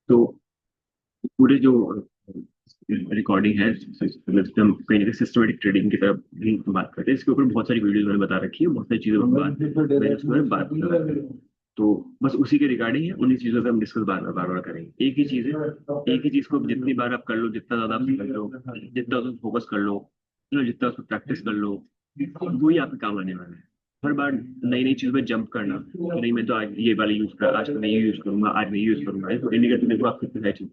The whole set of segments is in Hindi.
तो पूरे जो रिकॉर्डिंग है सिस्टम कहीं ना कहीं सिस्टमेटिक ट्रेडिंग की तरफ भी बात करते हैं। इसके ऊपर बहुत सारी वीडियोस मैंने बता रखी है, बहुत सारी चीजों पर मैंने उसके बारे में बात कर रखी है। तो बस उसी के रिगार्डिंग है, उन्हीं चीजों पे हम डिस्कस बार बार बार करेंगे। एक ही चीज है, एक ही चीज को जितनी बार आप कर लो, जितना ज्यादा आप कर लो, जितना उस फोकस कर लो, जितना उसको प्रैक्टिस कर लो, वही आपके काम आने वाला है। हर बार नई नई चीजों पे जंप करना कि नहीं मैं तो आज ये वाला यूज कर, आज तो मैं ये यूज करूंगा, आज मैं ये यूज करूंगा, इसको इंडिकेटर देखो आप कितने सारी चीज,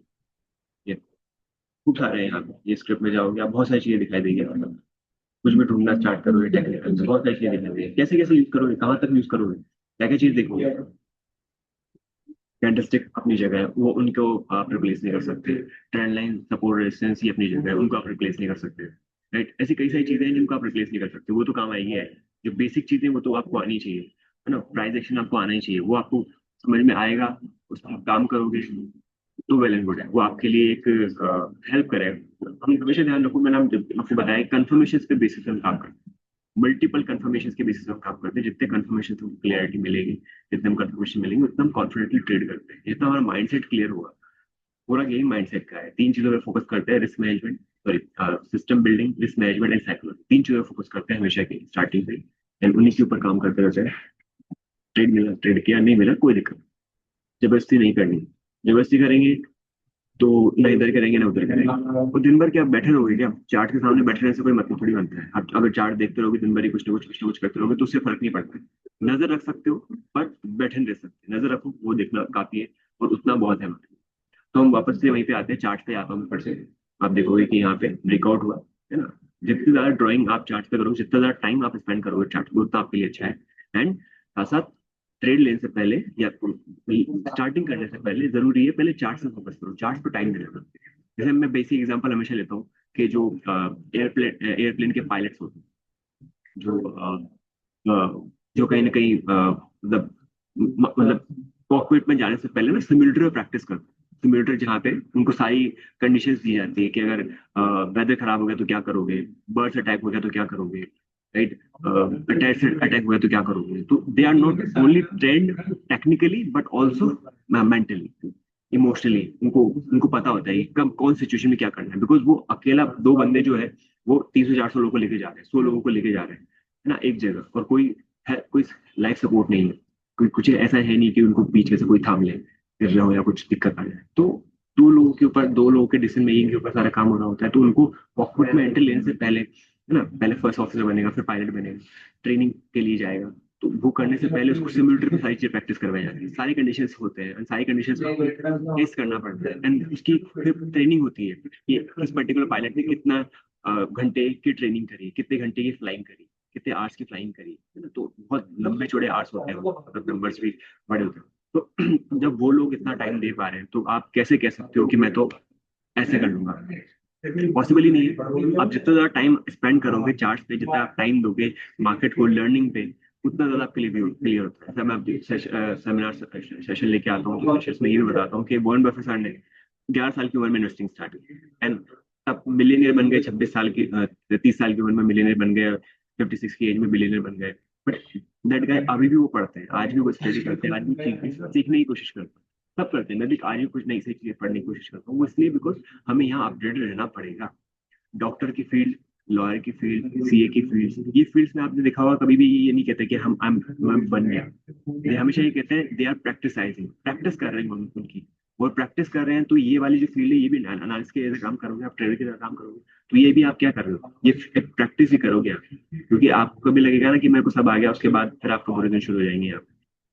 ये खूब सारे हैं यहाँ पे। ये स्क्रिप्ट में जाओगे आप, बहुत सारी चीजें दिखाई देगी आपको। कुछ भी ढूंढना स्टार्ट करोगे टेक्निकल, बहुत सारी चीजें दिखाई देगी। कैसे कैसे यूज करोगे, कहाँ तक यूज करोगे, क्या क्या चीज देखोगे। कैंडलस्टिक अपनी जगह है, वो उनको आप रिप्लेस नहीं कर सकते। ट्रेंड लाइन, सपोर्ट, रेजिस्टेंस ही अपनी जगह है, उनको आप रिप्लेस नहीं कर सकते। राइट, ऐसी कई सारी चीजें हैं जिनको आप रिप्लेस नहीं कर सकते, वो तो काम आएगी है। जो बेसिक चीजें वो तो आपको आनी चाहिए, है ना। प्राइस एक्शन आपको आना ही चाहिए, वो आपको समझ में आएगा, उस पर आप काम करोगे तो वेल एंड गुड है, वो आपके लिए एक हेल्प करेगा। हम हमेशा ध्यान रखो, मैंने आपको बताया कंफर्मेशन पे बेसिस पे हम काम करते हैं। मल्टीपल कंफर्मेशन के बेसिस पे हम काम करते हैं। जितने कंफर्मेशन हमको क्लियरिटी मिलेगी, जितने हम कंफर्मेशन मिलेंगे, उतना हम कॉन्फिडेंटली ट्रेड करते हैं। जितना हमारा माइंडसेट क्लियर होगा, पूरा गेम माइंडसेट का है। तीन चीजों पे फोकस करते हैं, risk management, sorry, system building, risk management and psychology. तीन चीजों पे फोकस करते हैं हमेशा की स्टार्टिंग से, एंड उन्हीं के ऊपर काम करते रहते हैं। ट्रेड मिला, ट्रेड किया, नहीं मिला, कोई दिक्कत नहीं। जबरदस्ती नहीं करनी। जबरदस्ती करेंगे तो ना इधर करेंगे ना उधर करेंगे। और दिन भर क्या आप बैठे रहोगे क्या, चार्ट के सामने बैठे रहने से कोई मतलब थोड़ी बनता है। आप अगर चार्ट देखते रहोगे दिन भर ही, कुछ ना कुछ करते रहोगे, तो उससे फर्क नहीं पड़ता है। नजर रख सकते हो, पर बैठे नहीं रह सकते। नजर रखो, वो देखना काफी है, और उतना बहुत है हमारे लिए। तो हम वापस से वहीं पे आते हैं, चार्ट पे आता हूँ ऊपर से। आप देखोगे कि यहाँ पे ब्रेकआउट हुआ, है ना। जितनी ज्यादा ड्राइंग आप चार्ट पे करोगे, जितना ज्यादा टाइम आप स्पेंड करोगे चार्ट पे, उतना आपके लिए अच्छा है। एंड साथ साथ ट्रेड लेने से पहले या स्टार्टिंग करने से पहले जरूरी है पहले चार्ट से फोकस करो, चार्ट पे टाइम देना। जैसे मैं बेसिक एग्जांपल हमेशा लेता हूँ कि जो एयरप्लेन के पायलट्स होते हैं, जो जो कहीं ना कहीं मतलब कॉकपिट में जाने से पहले ना सिमुलेटर में प्रैक्टिस करते हैं। सिमुलेटर जहाँ पे उनको सारी कंडीशंस दी जाती है कि अगर वेदर खराब हो गया तो क्या करोगे, बर्ड्स अटैक हो गया तो क्या करोगे, राइट, अटैक अटैक हो गया तो क्या करोगे। तो they are not only trained technically but also mentally, emotionally. उनको उनको पता होता है कि कब कौन सिचुएशन में क्या करना है। बिकॉज वो अकेला दो बंदे जो है, वो 300 400 लोगों को लेके जा रहे हैं, 100 लोगों को लेके जा रहे हैं, है ना, एक जगह। और कोई है, कोई लाइफ सपोर्ट नहीं है, कोई कुछ ऐसा है नहीं कि उनको पीछे से कोई थाम ले, गिर रहा हो या कुछ दिक्कत आ जाए। तो दो लोगों के डिसीजन मेकिंग के ऊपर सारा काम हो रहा होता है। तो उनको कॉकपिट में एंट्री लेने से पहले, है ना, पहले फर्स्ट ऑफिसर बनेगा, फिर पायलट बनेगा, ट्रेनिंग के लिए जाएगा। तो वो करने से पहले उसको सिमुलेटर पे सारी चीजें प्रैक्टिस करवाई जाती है। सारी कंडीशंस होते हैं, and सारी कंडीशंस को फेस करना पड़ता है, एंड उसकी फिर ट्रेनिंग होती है कि इस पर्टिकुलर पायलट ने कितना घंटे की ट्रेनिंग करी, कितने घंटे की फ्लाइंग करी, कितने आवर्स की फ्लाइंग करी, है ना। तो बहुत लंबे चौड़े आवर्स होते हैं, मतलब नंबर्स भी बड़े होते हैं। तो जब वो लोग इतना टाइम दे पा रहे हैं, तो आप कैसे कह सकते हो कि मैं तो ऐसे कर लूंगा। पॉसिबल ही नहीं है। आप जितना ज्यादा टाइम स्पेंड करोगे चार्ट पे, जितना आप टाइम दोगे मार्केट को लर्निंग पे, उतना ज्यादा आपके लिए क्लियर होता है। जैसे मैं सेमिनार सेशन लेके आता हूँ, तो सेशंस में ये भी बताता हूँ कि वॉरेन बफेट सर ने 11 साल की उम्र में इन्वेस्टिंग स्टार्ट की, एंड तब मिलियनियर बन गए। 26 साल की 30 साल की उम्र में मिलियनियर बन गए, 56 की एज में बिलियनियर बन गए। बट दैट गाय अभी भी वो पढ़ते हैं, आज भी वो स्टडी करते हैं, आज भी सीखने की कोशिश करते हैं। सब करते हैं। मैं भी आज भी कुछ नई सी चीजें पढ़ने की कोशिश करता हूँ, वो इसलिए बिकॉज हमें यहाँ अपडेटेड रहना पड़ेगा। डॉक्टर की फील्ड, लॉयर की फील्ड, सीए की फील्ड, ये फील्ड्स में आपने देखा होगा, कभी भी ये नहीं कहते कि हम बन गया। ये हमेशा ये कहते हैं दे आर प्रैक्टिसाइजिंग, प्रैक्टिस कर रहे हैं उनकी। और प्रैक्टिस कर रहे हैं, तो ये वाली जो फील्ड है, ये भी एनालिस्ट के जैसे काम करोगे, आप ट्रेडर की तरह काम करोगे, तो ये भी आप क्या कर रहे हो, ये प्रैक्टिस ही करोगे आप। क्योंकि आपको कभी लगेगा ना कि मेरे को सब आ गया, उसके बाद फिर आपको बुरे दिन शुरू हो जाएंगे आप।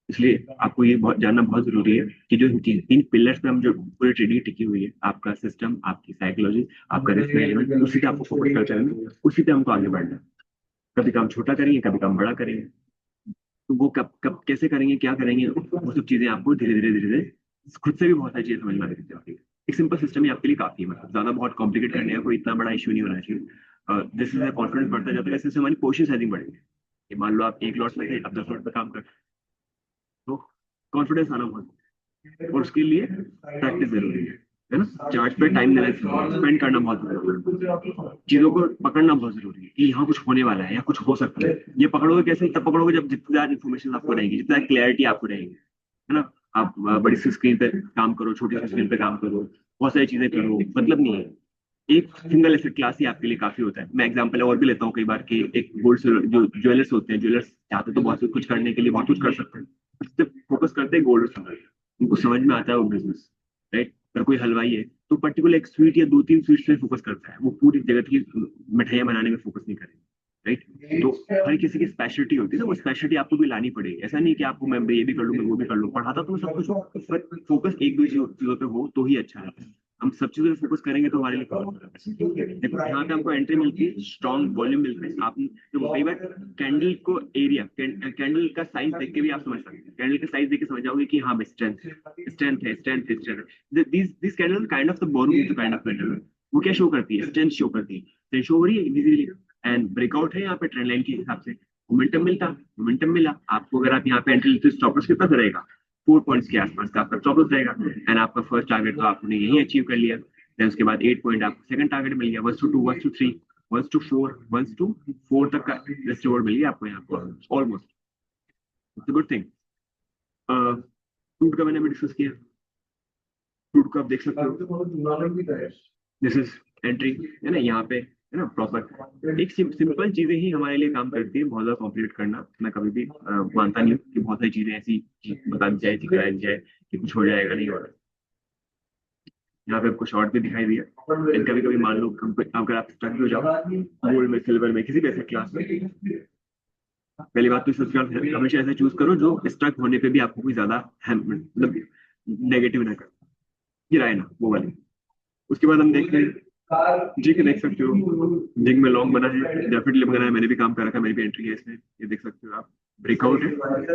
इसलिए आपको ये बहुत जानना बहुत जरूरी है कि जो तीन तीन पिलर्स पे हम जो पूरी ट्रेडिंग टिकी हुई है, आपका सिस्टम, आपकी साइकोलॉजी, आपका रिस्क मैनेजमेंट, उसी पे आपको फोकस कर चलना है, उसी पे हमको आगे बढ़ना है। कभी काम छोटा करेंगे, कभी काम बड़ा करेंगे। तो वो कब कब कैसे करेंगे, क्या करेंगे, वो सब चीजें आपको धीरे धीरे धीरे धीरे खुद से भी बहुत सारी चीजें समझ में आती जाती है। एक सिंपल सिस्टम ही आपके लिए काफी है, मतलब ज्यादा बहुत कॉम्प्लिकेट करने का कोई इतना बड़ा इशू नहीं होना चाहिए। जैसे कॉन्फिडेंस बढ़ता जाता है, वैसे हमारी पोजिशन सेटिंग बढ़ेगी। कि मान लो आप एक लॉट में थे, अब 10 लॉट पे काम कर, तो कॉन्फिडेंस आना बहुत, और उसके लिए प्रैक्टिस जरूरी है ना। चार्ट पे टाइम देना, स्पेंड करना बहुत जरूरी है। चीजों को पकड़ना बहुत जरूरी है कि यहाँ कुछ होने वाला है या कुछ हो सकता है। ये पकड़ोगे कैसे, तब पकड़ोगे जब जितनी ज्यादा इन्फॉर्मेशन आपको रहेगी, जितना क्लैरिटी आपको रहेगी, है ना। आप बड़ी सी स्क्रीन पे काम करो, छोटी सी स्क्रीन पे काम करो, बहुत सारी चीजें करो, मतलब नहीं है। एक सिंगल एसेट क्लास ही आपके लिए काफी होता है। मैं एग्जांपल और भी लेता हूँ कई बार कि एक गोल्ड जो ज्वेलर्स होते हैं, ज्वेलर्स चाहते तो बहुत कुछ करने के लिए बहुत कुछ कर सकते हैं, सिर्फ फोकस करते हैं गोल्ड सिल्वर। उनको समझ में आता है वो बिजनेस, राइट। अगर कोई हलवाई है तो पर्टिकुलर एक स्वीट या दो तीन स्वीट्स में फोकस करता है, वो पूरी जगत की मिठाइयाँ बनाने में फोकस नहीं करेगा, राइट। तो हर किसी की स्पेशलिटी होती है ना, वो स्पेशलिटी आपको भी लानी पड़ेगी। ऐसा नहीं कि आपको मैं ये भी कर लूँ, मैं वो भी कर लूँ, पढ़ाता तो मैं सब कुछ हूँ, पर फोकस एक दो चीजों पे हो तो ही अच्छा है। हम सब चीजों पे फोकस करेंगे तो हमारे लिए बहुत अच्छा है। देखो यहाँ पे हमको एंट्री मिलती है, स्ट्रॉन्ग वॉल्यूम मिलता है। आप देखो कई बार कैंडल को एरिया, कैंडल का साइज देख के भी आप समझ सकते हैं, कैंडल का साइज देख के समझ जाओगे कि हाँ स्ट्रेंथ स्ट्रेंथ है, स्ट्रेंथ है, स्ट्रेंथ है। This candle kind of the borrow kind of candle, वो क्या शो करती है, स्ट्रेंथ शो करती है, स्ट्रेंथ शो हो रही है इजीली। एंड ब्रेकआउट है यहाँ पे ट्रेंड लाइन के हिसाब से, मोमेंटम मिलता, मोमेंटम मिला आपको। अगर आप यहाँ पे एंट्री लेते स्टॉप लॉस कितना रहेगा, 4 पॉइंट्स के आसपास का आपका स्टॉप लॉस रहेगा। एंड आपका फर्स्ट टारगेट तो आपने यही अचीव कर लिया। देन उसके बाद 8 पॉइंट आपको सेकंड टारगेट मिल गया, 1 to 2, 1 to 3, 1 to 4, 1 to 4 तक का रिस्क रिवॉर्ड मिल गया आपको यहाँ पर almost. It's good thing. Fruit का मैंने अभी डिस्कस किया, फ्रूट को आप देख सकते हो, दिस इज एंट्री है ना यहाँ पे, है ना प्रॉपर। एक सिंपल चीजें ही हमारे लिए काम करती है, बहुत ज्यादा कॉम्प्लिकेट करना मैं कभी भी मानता नहीं हूँ कि बहुत सारी चीजें ऐसी बता दी जाए, सिखाया जाए कि कुछ हो जाएगा, नहीं हो रहा। यहाँ पे आपको शॉर्ट भी दिखाई दिया। एंड कभी कभी मान लो अगर आप स्टक हो जाओ गोल्ड में, सिल्वर में, किसी भी ऐसे क्लास में, पहली बात तो सबसे हमेशा ऐसा चूज करो जो स्टक होने पे भी आपको कोई ज्यादा मतलब नेगेटिव ना करे, गिराए ना, वो वाली। उसके बाद हम देखते हैं जिंक, देख सकते हो जिंक में लॉन्ग बना है, डेफिनेटली बना है, मैंने भी काम कर रखा है, मेरी भी एंट्री है इसमें, ये देख सकते हो आप। ब्रेकआउट है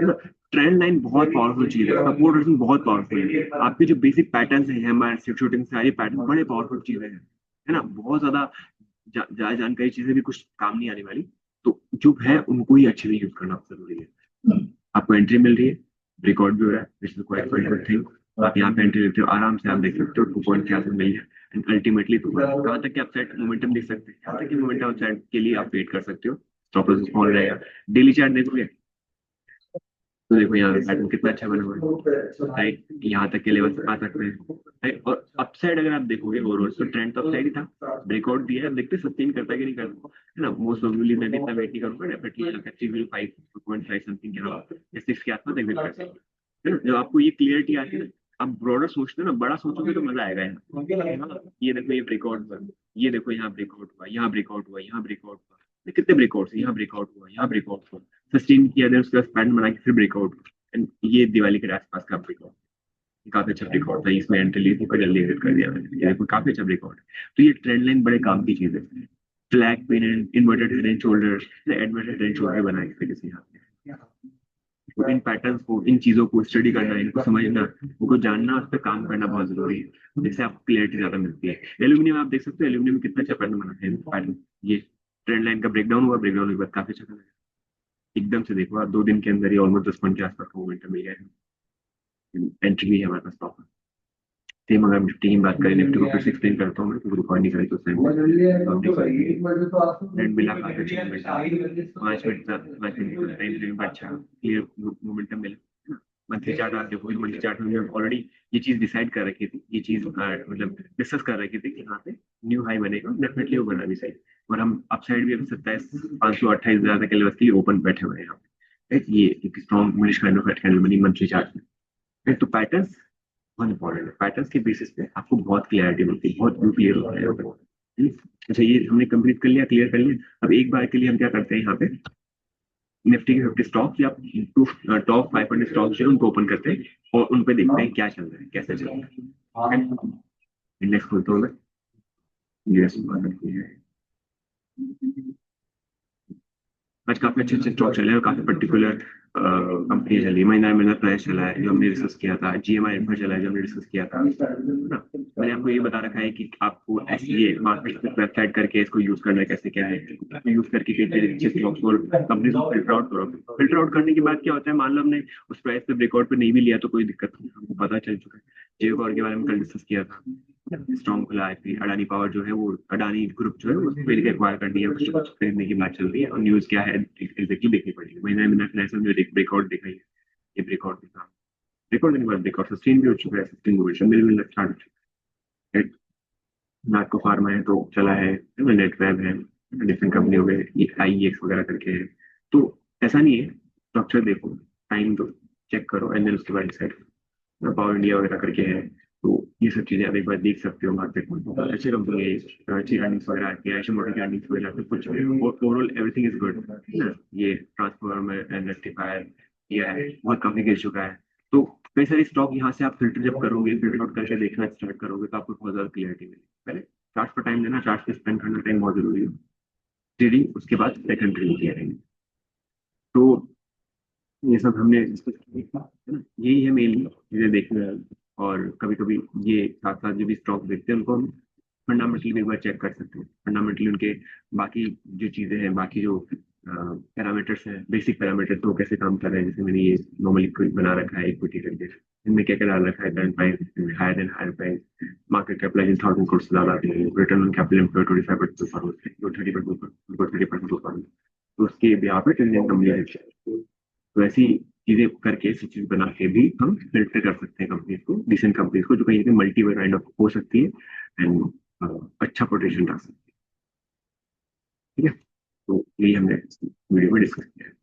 ना। ट्रेंड लाइन बहुत पावरफुल चीज है, सपोर्ट रेजिस्टेंस बहुत पावरफुल है। आपके जो बेसिक पैटर्न है हमारे शूटिंग सारी पैटर्न बड़े पावरफुल चीजें हैं, है ना। बहुत ज्यादा ज्यादा जानकारी चीजें भी कुछ काम नहीं आने वाली, तो जो है उनको ही अच्छे से यूज करना जरूरी है। आपको एंट्री मिल रही है, ब्रेकआउट भी हो रहा है, this is quite good thing. आप यहाँ पे एंट्री लेते हो आराम से, आप देख सकते हो 2 पॉइंट के आसपास मिल गया। एंड अल्टीमेटली तो कहाँ तक कि आप सेट मोमेंटम देख सकते हैं, यहाँ तक कि मोमेंटम सेट के लिए आप वेट कर सकते हो, स्टॉप लॉस स्मॉल रहेगा। डेली चार्ट देखोगे तो देखो यहाँ पे पैटर्न कितना अच्छा बना हुआ है, राइट। यहाँ तक के लेवल आ सकते हैं, राइट। और अपसाइड अगर आप देखोगे ओवरऑल तो ट्रेंड तो अपसाइड ही था, ब्रेकआउट दिया है, देखते सस्टेन करता है कि नहीं करता, है ना। मोस्ट प्रोबेबली मैं भी इतना वेट नहीं करूंगा, डेफिनेटली 5.5 समथिंग के अराउंड या 6 के आसपास एग्जिट कर सकते हैं, है ना। जब आपको ये क्लियरिटी आती है ना, आप ब्रॉडर सोचते हो ना, बड़ा सोचोगे तो मजा आएगा यहाँ। हाँ, ये देखो ये ब्रेकआउट हुआ, ये देखो यहाँ ब्रेकआउट हुआ, यहाँ ब्रेकआउट हुआ, यहाँ ब्रेकआउट हुआ, कितने ब्रेकआउट, यहाँ ब्रेकआउट हुआ, यहाँ ब्रेकआउट हुआ, सस्टेन किया, देन उसके बाद पैटर्न बना के फिर ब्रेकआउट। एंड ये दिवाली के आसपास का ब्रेकआउट काफी अच्छा ब्रेकआउट था, इसमें एंट्री ली थी पर जल्दी एग्जिट कर दिया मैंने, ये देखो काफी अच्छा ब्रेकआउट है। तो ये ट्रेंड लाइन बड़े काम की चीज है। Flag pen and inverted head and shoulder, adverted head and shoulder बनाए इस तरीके से यहाँ पे। तो इन पैटर्न्स को, इन चीजों को स्टडी करना, इनको समझना, इनको जानना, उस पर काम करना बहुत जरूरी है, जिससे आपको क्लियरिटी ज्यादा मिलती है। एल्यूमिनियम आप देख सकते हो, एल्यूमिनियम में कितना अच्छा पैटर्न बनाते हैं, पैटर्न ये ट्रेंड लाइन का ब्रेकडाउन हुआ, ब्रेकडाउन के बाद काफी अच्छा कलर एकदम से देखो आप 2 दिन के अंदर ही ऑलमोस्ट 10 पॉइंट के आसपास का मोमेंटम मिल गया है। एंट्री भी है हमारे पास प्रॉपर। सेम अगर निफ्टी की बात करें, निफ्टी को फिर से एक्सप्लेन करता हूँ मैं, क्योंकि रिकॉर्ड नहीं करी तो ट्रेंड मिला, काफी अच्छा मोमेंटम, 5 मिनट का 5 मिनट टाइम फ्रेम पर अच्छा क्लियर मोमेंटम मिला। मंथली चार्ट आप देखो, मंथली चार्ट में ऑलरेडी ये चीज डिसाइड कर रखी थी, ये चीज मतलब डिस्कस कर रखी थी कि यहाँ पे न्यू हाई बनेगा, डेफिनेटली वो बना भी सही। और हम अपसाइड भी अभी 27,528 के लेवल के लिए ओपन बैठे हुए हैं यहाँ पे, right? ये एक strong bullish kind of candle बनी मंथली चार्ट में, right? तो पैटर्न्स बहुत इंपॉर्टेंट है, पैटर्न्स के बेसिस पे आपको बहुत क्लियरिटी मिलती है, बहुत व्यू क्लियर होता है यहाँ पे। अच्छा ये हमने कंप्लीट कर लिया, क्लियर कर लिया। अब एक बार के लिए हम क्या करते हैं, यहाँ पे निफ्टी के 50 स्टॉक्स या टॉप 500 स्टॉक्स जो है उनको ओपन करते हैं और उन पे देखते हैं क्या चल रहा है, कैसे चल रहा है। इंडेक्स खोलता हूँ मैं, यूएस मार्केट की है। आज काफी अच्छे अच्छे स्टॉक चले हैं और काफी पर्टिकुलर कंपनी चली। महिंद्रा महिंद्रा प्राइस चला है जो हमने डिस्कस किया था, जीएमआई इंफ्रा चला है जो हमने डिस्कस किया था, है ना। मैंने आपको ये बता रखा है कि आपको ऐसी मार्केट वेबसाइट करके इसको यूज करना है, कैसे क्या है, यूज करके कई अच्छे स्टॉक्स और कंपनी को फिल्टर आउट करो। फिल्टर आउट करने के बाद क्या होता है, मान लो हमने उस प्राइस पे ब्रेकआउट पे नहीं भी लिया तो कोई दिक्कत नहीं, हमको पता चल चुका है। जेव पावर के बारे में कल डिस्कस किया था, स्ट्रॉन्ग खुला है, फिर अडानी पावर जो है वो अडानी ग्रुप जो है वो मिल के एक्वायर कर दिया, कुछ खरीदने की बात चल रही है और न्यूज क्या है एग्जैक्टली देखनी पड़ेगी। महिंद्रा महिंद्रा फाइनेंशियल में ब्रेकआउट दिखाई है, ये ब्रेकआउट दिखा, रिकॉर्ड देने के बाद देखो सस्टेन भी हो चुका है, सस्टेन मिल मिलना स्टार्ट हो चुका है। नाटको फार्मा है तो चला है, नेट वेब है, डिफरेंट कंपनी हो गए, IEX वगैरह करके है। तो ऐसा नहीं है, स्ट्रक्चर देखो, टाइम दो, चेक करो, एंड देन उसके बाद डिसाइड। पावर इंडिया वगैरह करके है, तो ये सब चीजें आप एक बार देख सकते हो मार्केट में। तो अच्छी कंपनी है, अच्छी अर्निंग्स वगैरह आती है, ऐसे मोटर की अर्निंग्स वगैरह सब कुछ ओवरऑल एवरीथिंग इज गुड ना। ये ट्रांसफॉर्मर एंड रेक्टिफायर किया है, बहुत काफी गिर चुका है। तो कई सारे स्टॉक यहाँ से आप फिल्टर जब करोगे, फिल्टर आउट करके देखना स्टार्ट करोगे, तो आपको बहुत ज्यादा क्लियरिटी मिलेगी। पहले चार्ट पर टाइम देना, चार्ट पे स्पेंड करना टाइम बहुत जरूरी है। ट्रेडिंग उसके बाद सेकंड ट्रेडिंग किया रहेंगे। तो ये सब हमने डिस्कस किया है ना, यही है मेनली चीजें देखने वाली। और कभी कभी ये साथ साथ जो भी स्टॉक देखते हैं उनको हम फंडामेंटली भी एक बार चेक कर सकते हैं, फंडामेंटली उनके बाकी जो चीजें हैं, बाकी जो पैरामीटर्स हैं, बेसिक पैरामीटर्स वो कैसे काम कर रहे हैं। जैसे मैंने ये नॉर्मली बना रखा है इक्विटी करके, इनमें क्या क्या डाल रखा है, current price higher than higher price, market capitalization 1000 crore से ज्यादा है, रिटर्न ऑन कैपिटल एम्प्लॉयड 25% 30% तो उसके यहाँ पे ट्रेडिंग कंपनी है। तो ऐसी चीजें करके, ऐसी चीज बना के भी हम फिल्टर कर सकते हैं कंपनीज को, डिसेंट कंपनीज को, जो कहीं ना कहीं मल्टी काइंड ऑफ हो सकती है, एंड अच्छा पोटेंशियल रख सकती है। ठीक है, तो यही हमने वीडियो में डिस्कस किया है।